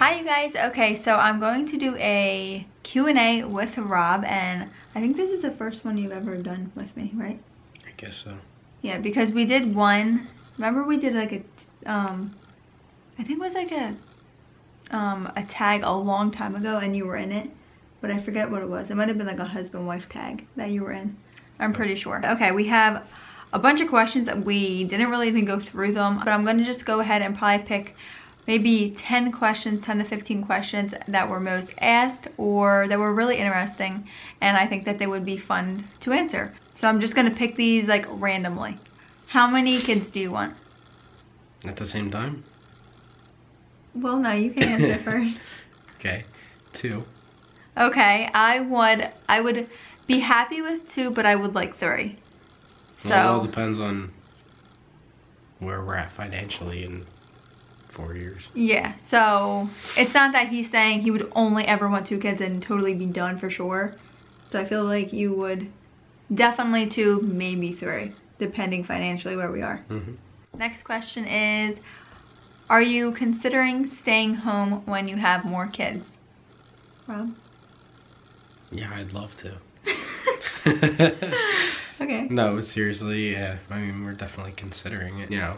Hi you guys. Okay, so I'm going to do a Q&A with Rob, and I think this is the first one you've ever done with me, right? I guess so. Yeah, because we did one, remember we did like a, I think it was like a tag a long time ago and you were in it, but I forget what it was. It might have been like a husband-wife tag that you were in. I'm pretty sure. Okay, we have a bunch of questions that we didn't really even go through them, but I'm gonna just go ahead and probably pick maybe 10 questions, 10 to 15 questions that were most asked or that were really interesting, and I think that they would be fun to answer. So I'm just gonna pick these like randomly. How many kids do you want? At the same time? Well, no, you can answer first. Okay, 2. Okay, I would be happy with 2, but I would like 3. So well, it all depends on where we're at financially in 4 years. Yeah, so it's not that he's saying he would only ever want 2 kids and totally be done for sure. So I feel like you would definitely 2, maybe 3, depending financially where we are. Next question is, are you considering staying home when you have more kids? Rob? Yeah, I'd love to. Okay. No, seriously, yeah. I mean, we're definitely considering it. You know,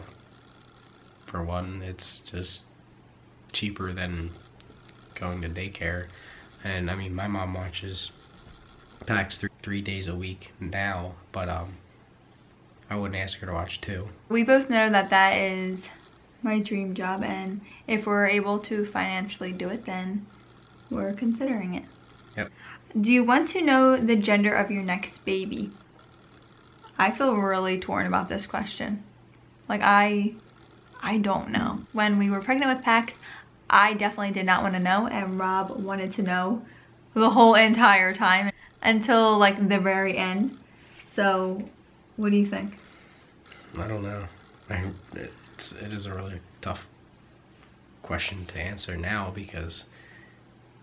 for one, it's just cheaper than going to daycare. And I mean, my mom watches Pax 3 days a week now, but I wouldn't ask her to watch 2. We both know that that is my dream job, and if we're able to financially do it, then we're considering it. Yep. Do you want to know the gender of your next baby? I feel really torn about this question. Like, I don't know. When we were pregnant with Pax, I definitely did not want to know, and Rob wanted to know the whole entire time until like the very end. So what do you think? I don't know. It is a really tough question to answer now, because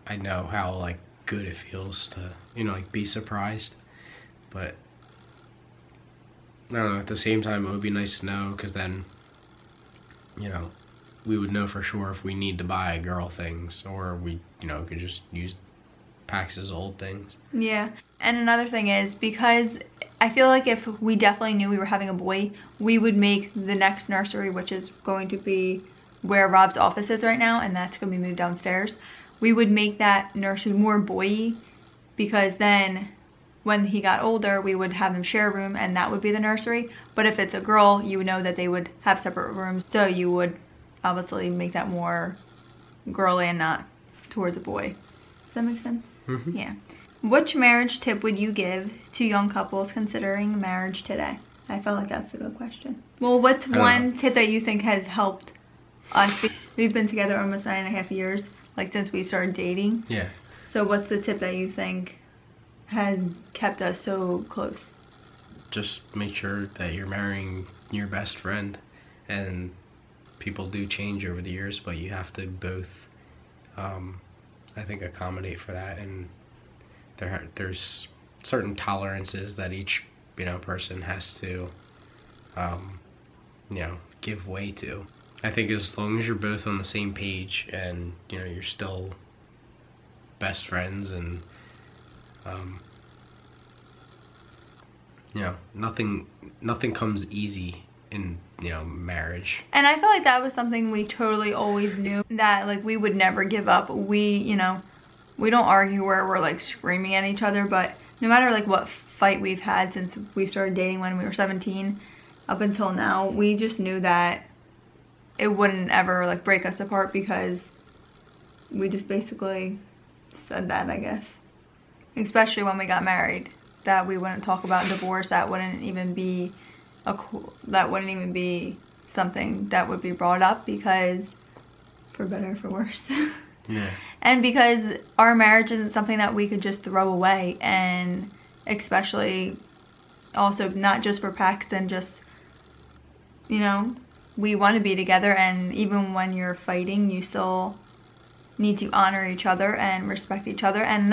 I know how like good it feels to, you know, like be surprised, but I don't know, at the same time it would be nice to know, because then, you know, we would know for sure if we need to buy girl things, or we, you know, could just use Pax's old things. Yeah, and another thing is, because I feel like if we definitely knew we were having a boy, we would make the next nursery, which is going to be where Rob's office is right now, and that's going to be moved downstairs. We would make that nursery more boy-y, because then when he got older, we would have them share a room, and that would be the nursery. But if it's a girl, you would know that they would have separate rooms, so you would obviously make that more girly and not towards a boy. Does that make sense? Yeah. Which marriage tip would you give to young couples considering marriage today? I felt like that's a good question. Well, what's one tip that you think has helped us? We've been together almost 9.5 years, like since we started dating. Yeah. So what's the tip that you think has kept us so close? Just make sure that you're marrying your best friend, and people do change over the years, but you have to both, I think, accommodate for that, and there's certain tolerances that each, you know, person has to, you know, give way to. I think as long as you're both on the same page, and, you know, you're still best friends, and you know, nothing comes easy in, you know, marriage. And I feel like that was something we totally always knew, that like we would never give up. We, you know, we don't argue where we're like screaming at each other, but no matter like what fight we've had since we started dating when we were 17 up until now, we just knew that it wouldn't ever like break us apart, because we just basically said that, I guess. Especially when we got married, that we wouldn't talk about divorce. That wouldn't even be something that would be brought up, because for better or for worse. Yeah. And because our marriage isn't something that we could just throw away, and especially also not just for Paxton, just, you know, we want to be together, and even when you're fighting, you still need to honor each other and respect each other. And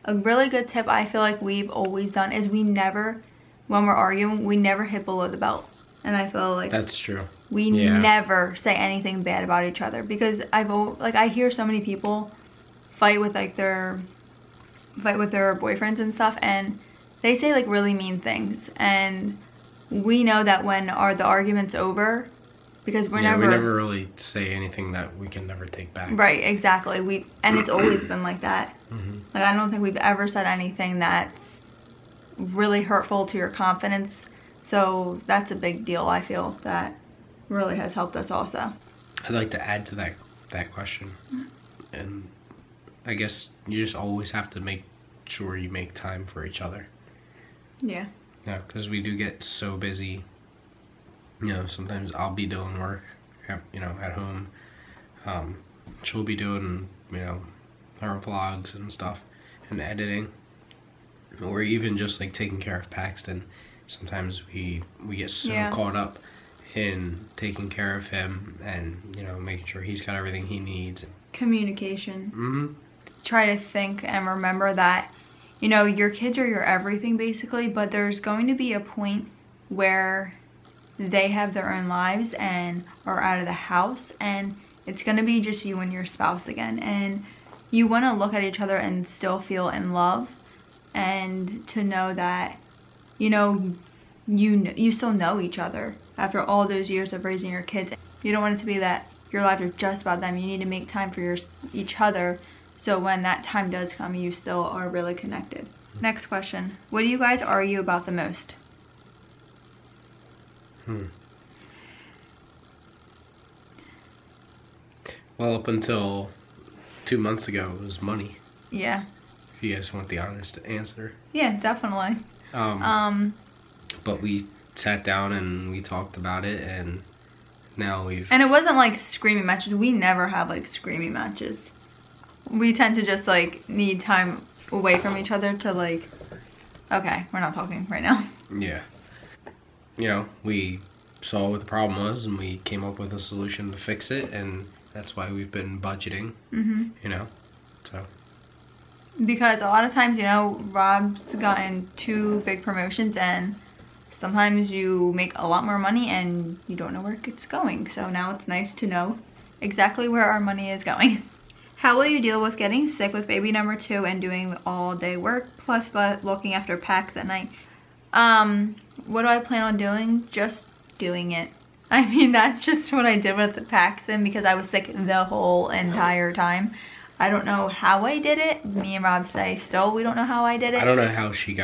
a really good tip I feel like we've always done is we never, when we're arguing, we never hit below the belt. And I feel like that's true. we never say anything bad about each other, because I hear so many people fight with like their boyfriends and stuff, and they say like really mean things, and we know that when the argument's over, because we never really say anything that we can never take back. Right, exactly. And it's always been like that. Like, I don't think we've ever said anything that's really hurtful to your confidence. So that's a big deal. I feel that really has helped us also. I'd like to add to that question, and I guess you just always have to make sure you make time for each other. Yeah. Yeah, because we do get so busy. You know, sometimes I'll be doing work, at home. She'll be doing, her vlogs and stuff and editing, or even just like taking care of Paxton. Sometimes we get so caught up in taking care of him and, making sure he's got everything he needs. Communication. Try to think and remember that, your kids are your everything basically, but there's going to be a point where they have their own lives and are out of the house, and it's going to be just you and your spouse again, and you want to look at each other and still feel in love, and to know that you still know each other after all those years of raising your kids. You don't want it to be that your lives are just about them. You need to make time for each other, so when that time does come, you still are really connected. Next question. What do you guys argue about the most? Well, up until 2 months ago, it was money. Yeah. If you guys want the honest answer. Yeah, definitely. But we sat down and we talked about it, and now And it wasn't like screaming matches. We never have like screaming matches. We tend to just like need time away from each other to like, okay, we're not talking right now. Yeah. We saw what the problem was, and we came up with a solution to fix it, and that's why we've been budgeting. So. Because a lot of times, Rob's gotten 2 big promotions, and sometimes you make a lot more money and you don't know where it's going. So now it's nice to know exactly where our money is going. How will you deal with getting sick with baby number 2 and doing all day work plus looking after Pax at night? What do I plan on doing? Just doing it. I mean, that's just what I did with the Paxton, because I was sick the whole entire time. I don't know how I did it. Me and Rob say still we don't know how I did it. I don't know how she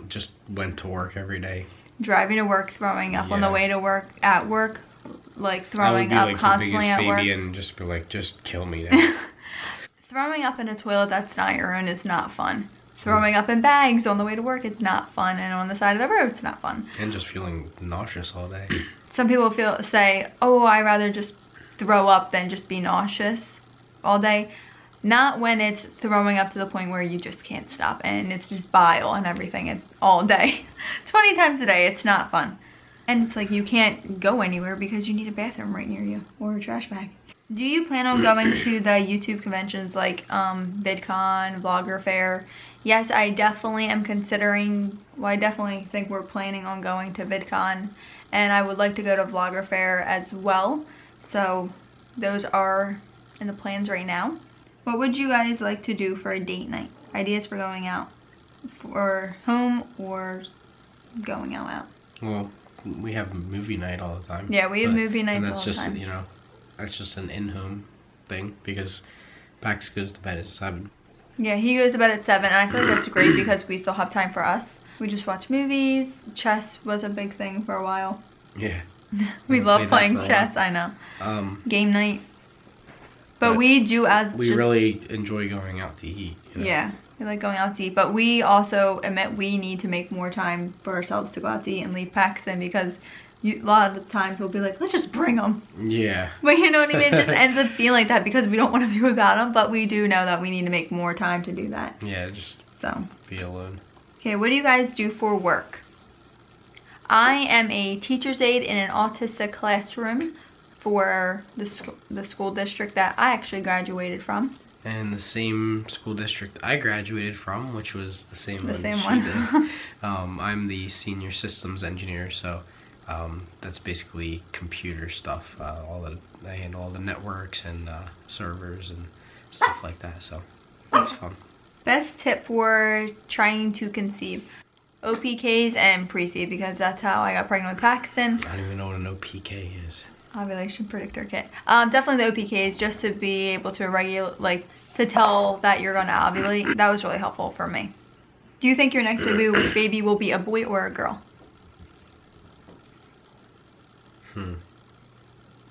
just went to work every day. Driving to work, throwing up on the way to work, at work, like throwing up constantly at work. And just be like, just kill me now. Throwing up in a toilet that's not your own is not fun. Throwing up in bags on the way to work is not fun, and on the side of the road it's not fun. And just feeling nauseous all day. Some people say, oh, I'd rather just throw up than just be nauseous all day. Not when it's throwing up to the point where you just can't stop and it's just bile and everything all day. 20 times a day, it's not fun. And it's like you can't go anywhere because you need a bathroom right near you or a trash bag. Do you plan on going to the YouTube conventions like VidCon, Vlogger Fair? Yes, I definitely am considering, I definitely think we're planning on going to VidCon, and I would like to go to Vlogger Fair as well. So those are in the plans right now. What would you guys like to do for a date night? Ideas for going out, for home or going out? Well, we have movie night all the time. Yeah, we have movie nights all the time. And that's just, that's just an in-home thing, because Pax goes to bed at 7. Yeah, he goes to bed at 7, and I feel like that's great because we still have time for us. We just watch movies. Chess was a big thing for a while. Yeah. We love playing chess, I know. Game night. But we do we really enjoy going out to eat. Yeah, we like going out to eat. But we also admit we need to make more time for ourselves to go out to eat and leave Paxton, because a lot of the times we'll be like, let's just bring them. Yeah. But you know what I mean? It just ends up feeling like that because we don't want to be without them. But we do know that we need to make more time to do that. Yeah, just be alone. Okay, what do you guys do for work? I am a teacher's aide in an autistic classroom for the school district that I actually graduated from. And the same school district I graduated from, which was the same one. Did. I'm the senior systems engineer, so That's basically computer stuff. I handle all the networks and servers and stuff like that. So it's fun. Best tip for trying to conceive. OPKs and pre-seed, because that's how I got pregnant with Paxton. I don't even know what an OPK is. Ovulation predictor kit. Definitely the OPKs, just to be able to regulate, to tell that you're gonna ovulate. That was really helpful for me. Do you think your next baby will be a boy or a girl?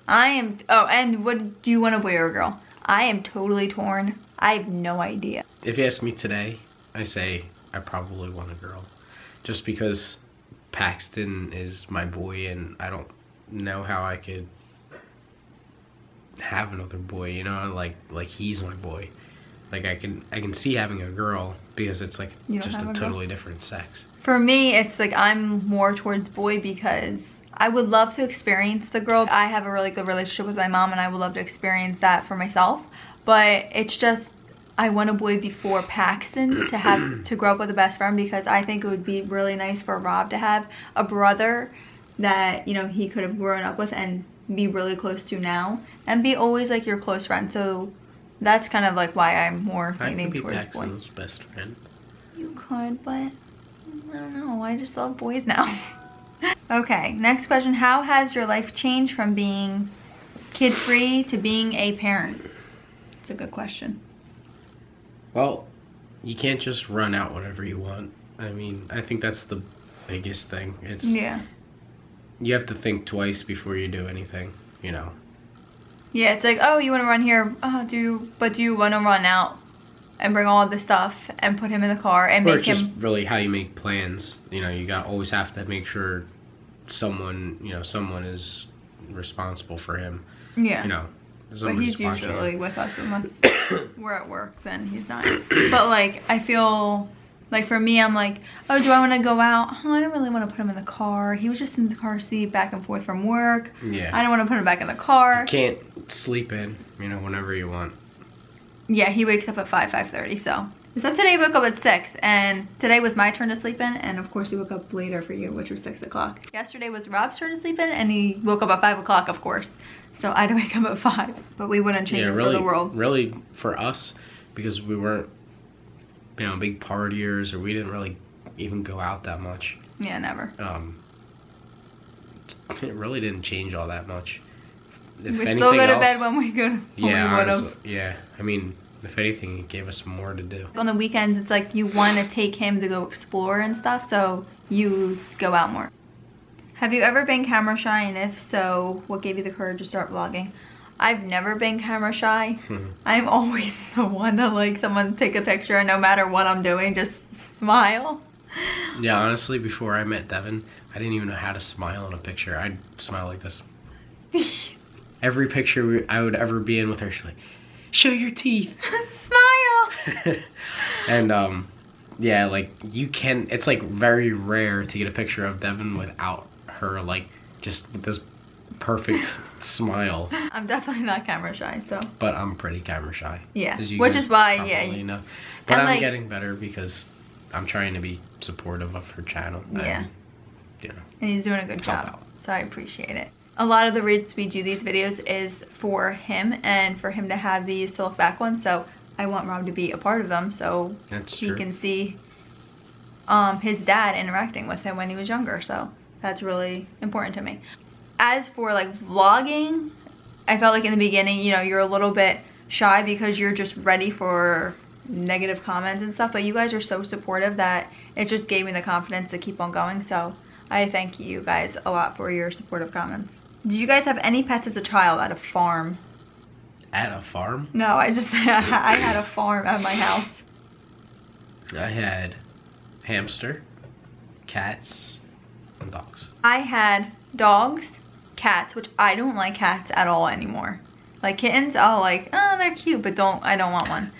I am, and what do you want, a boy or a girl? I am totally torn. I have no idea. If you ask me today, I say I probably want a girl. Just because Paxton is my boy and I don't know how I could have another boy, you know, like he's my boy. Like I can see having a girl because it's like just a totally different sex. For me, it's like I'm more towards boy because I would love to experience the girl. I have a really good relationship with my mom and I would love to experience that for myself. But it's just, I want a boy before Paxton to grow up with a best friend, because I think it would be really nice for Rob to have a brother that, you know, he could have grown up with and be really close to now and be always like your close friend. So that's kind of like why I'm more leaning towards Paxton's best friend. You could, but I don't know. I just love boys now. Okay, next question. How has your life changed from being kid-free to being a parent? It's a good question. Well, you can't just run out whenever you want. I mean, I think that's the biggest thing. It's you have to think twice before you do anything, you know. Yeah, it's like, oh, you want to run here? Oh, do you want to run out and bring all this stuff and put him in the car and make him? Or just really how you make plans. You know, you always have to make sure someone is responsible for him. Yeah. You know. But he's usually with us unless we're at work, then he's not. But like, I feel like for me, I'm like, oh, do I want to go out? Oh, I don't really want to put him in the car. He was just in the car seat back and forth from work. Yeah. I don't want to put him back in the car. You can't sleep in, you know, whenever you want. Yeah, he wakes up at 5:30, so. Except today he woke up at 6, and today was my turn to sleep in, and of course he woke up later for you, which was 6 o'clock. Yesterday was Rob's turn to sleep in, and he woke up at 5 o'clock, of course. So I had to wake up at 5, but we wouldn't change it for the world. Really, for us, because we weren't, you know, big partiers, or we didn't really even go out that much. Yeah, never. It really didn't change all that much. If we still go to bed when we go to yeah, I mean, if anything, it gave us more to do. On the weekends, it's like you want to take him to go explore and stuff, so you go out more. Have you ever been camera shy, and if so, what gave you the courage to start vlogging? I've never been camera shy. I'm always the one to like someone take a picture, and no matter what I'm doing, just smile. Yeah, honestly, before I met Devon, I didn't even know how to smile in a picture. I'd smile like this. Every picture I would ever be in with her, she's like, show your teeth. Smile. And yeah, like it's like very rare to get a picture of Devon without her like just with this perfect smile. I'm definitely not camera shy, so. But I'm pretty camera shy. Yeah, which is why, yeah. You know. But I'm like, getting better because I'm trying to be supportive of her channel. Yeah. And, you know, and he's doing a good job, so I appreciate it. A lot of the reasons we do these videos is for him and for him to have these to look back on, so I want Rob to be a part of them so he can see his dad interacting with him when he was younger, so that's really important to me. As for like vlogging, I felt like in the beginning, you know, you're a little bit shy because you're just ready for negative comments and stuff, but you guys are so supportive that it just gave me the confidence to keep on going, so I thank you guys a lot for your supportive comments. Did you guys have any pets as a child at a farm? At a farm? No, I had a farm at my house. I had hamster, cats, and dogs. I had dogs, cats, which I don't like cats at all anymore. Like kittens, I'll like, oh, they're cute, but I don't want one.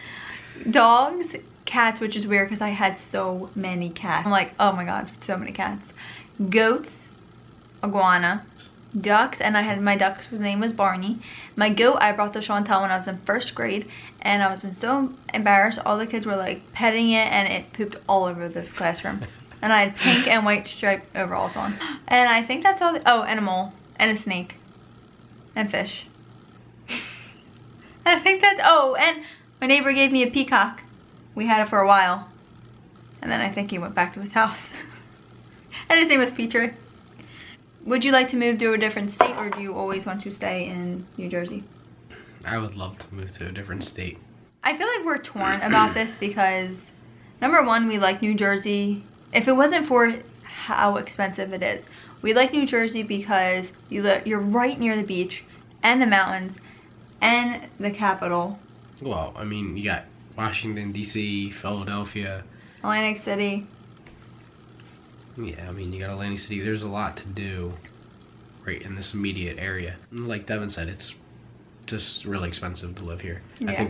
Dogs, cats, which is weird because I had so many cats. I'm like, oh my god, so many cats. Goats, iguana, ducks, and I had my duck's name was Barney. My goat I brought to Chantel when I was in 1st grade, and I was so embarrassed. All the kids were like petting it, and it pooped all over the classroom. And I had pink and white striped overalls on. And I think that's all. Oh, and a mole. And a snake. And fish. I think that's, oh, and my neighbor gave me a peacock. We had it for a while. And then I think he went back to his house. And his name was Petrie. Would you like to move to a different state, or do you always want to stay in New Jersey? I would love to move to a different state. I feel like we're torn about this because, number one, we like New Jersey. If it wasn't for how expensive it is, we like New Jersey because you're right near the beach and the mountains and the capital. Well, I mean, you got Washington, D.C., Philadelphia. Atlantic City. Yeah, I mean, you got Atlantic City. There's a lot to do right in this immediate area. Like Devon said, it's just really expensive to live here. Yeah.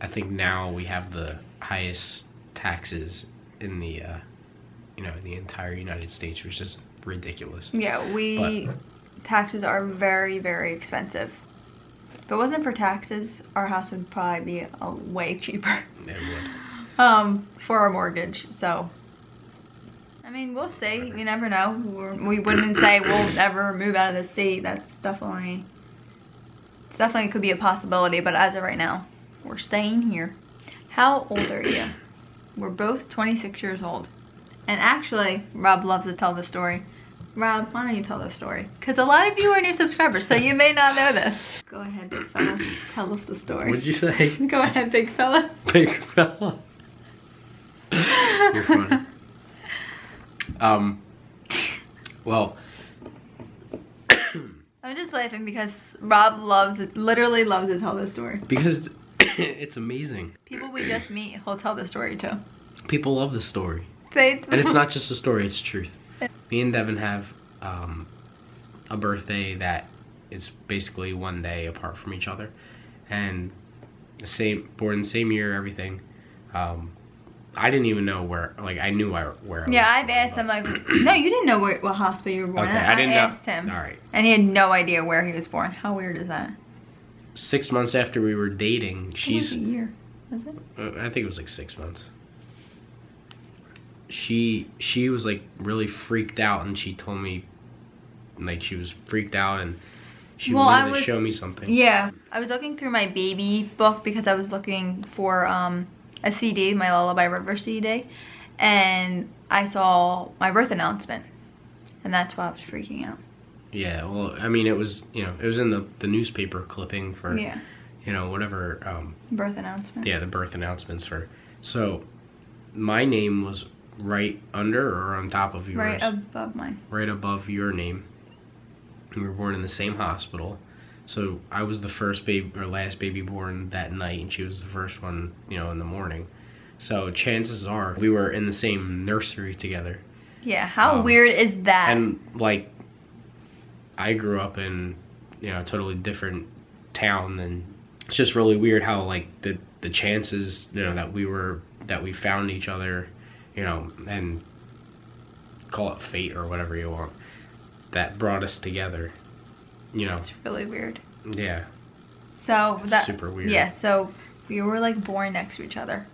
I think now we have the highest taxes in the, the entire United States, which is ridiculous. Yeah, taxes are very, very expensive. If it wasn't for taxes, our house would probably be way cheaper. It would. For our mortgage, so. I mean, we'll see. You never know. We wouldn't say we'll never move out of the state. That's definitely could be a possibility, but as of right now, we're staying here. How old are you? We're both 26 years old. And actually, Rob loves to tell the story. Rob, why don't you tell the story? Because a lot of you are new subscribers, so you may not know this. Go ahead, big fella. Tell us the story. What'd you say? Go ahead, big fella. Big fella. You're funny. Well, I'm just laughing because Rob literally loves to tell this story. Because it's amazing. People we just meet, he'll tell the story too. People love the story. And it's not just a story, it's truth. Me and Devon have a birthday that is basically one day apart from each other. And born the same year, everything. I didn't even know where, like, I knew where I was. Yeah, I've asked him, like, no, you didn't know what hospital you were born okay, at. I didn't know. Asked him. All right. And he had no idea where he was born. How weird is that? 6 months after we were dating, she's... It was a year, was it? I think it was like 6 months. She was, like, really freaked out, and she told me, like, she was freaked out, and she wanted to show me something. Yeah. I was looking through my baby book because I was looking for, a CD, my Lullaby River CD, and I saw my birth announcement, and that's why I was freaking out. Yeah, well, I mean, it was, it was in the newspaper clipping for, yeah, whatever. Birth announcement. Yeah, the birth announcements for, so my name was right under or on top of yours? Right above mine. Right above your name. We were born in the same hospital. So I was the first baby or last baby born that night, and she was the first one, in the morning. So chances are we were in the same nursery together. Yeah, how weird is that? And like, I grew up in, a totally different town, and it's just really weird how like the chances, that we found each other, and call it fate or whatever you want, that brought us together. It's really weird. Yeah. So that's super weird. Yeah, so we were like born next to each other.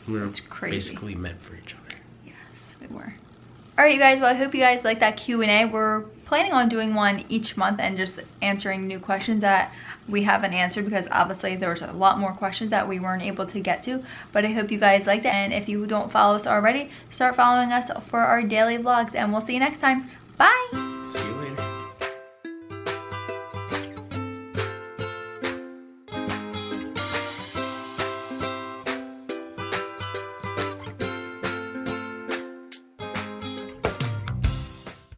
We were It's crazy. basically meant for each other. Yes, we were. All right, you guys. Well, I hope you guys like that Q&A. We're planning on doing one each month and just answering new questions that we haven't answered, because obviously there was a lot more questions that we weren't able to get to. But I hope you guys liked it. And if you don't follow us already, start following us for our daily vlogs. And we'll see you next time. Bye.